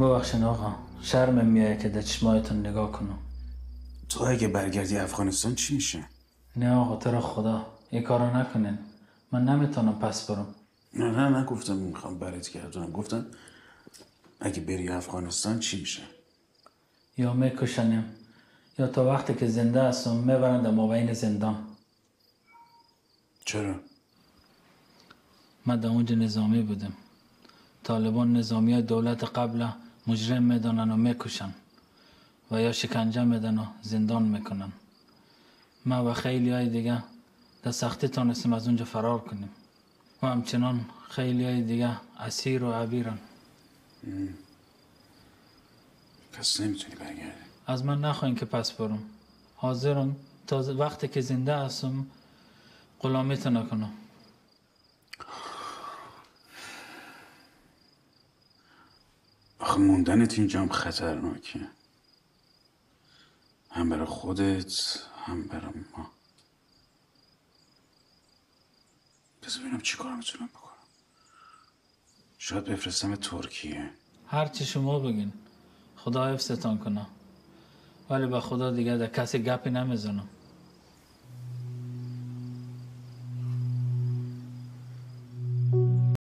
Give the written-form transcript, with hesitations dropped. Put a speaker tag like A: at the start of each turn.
A: ببخشین آقا، شرمم میاد که در چشمایتون نگاه کنم.
B: تو اگه برگردی افغانستان چی میشه؟
A: نه آقا، تو را خدا این کارو نکنین. من نمیتونم پس برم.
B: نه گفتم میخوام برات گردونم. گفتم اگه بری افغانستان چی میشه؟
A: یا میکشنیم یا تا وقتی که زنده هستم میبرند در مابین زندان.
B: چرا؟
A: من در اونجا نظامی بودم. طالبان نظامی های دولت قبل مجرم میدانن و میکشن و یا شکنجه میدن و زندان میکنن. من و خیلی های دیگه در سختی تانستیم از اونجا فرار کنیم و همچنان خیلی های دیگه اسیر و عبیرن.
B: پس نمیتونی برگردی؟
A: از من نخواهین که پس برم. حاضرم تا وقتی که زنده هستم غلامیت نکنم.
B: آخه موندنت اینجا هم خطرناکه، هم برای خودت هم برای ما. بذار ببینم چی کار میتونم بکنم. شاید بفرستم ترکیه.
A: هر چی شما بگین، خدا حفظتان کنه، ولی به خدا دیگه در کسی گپی نمیزنم.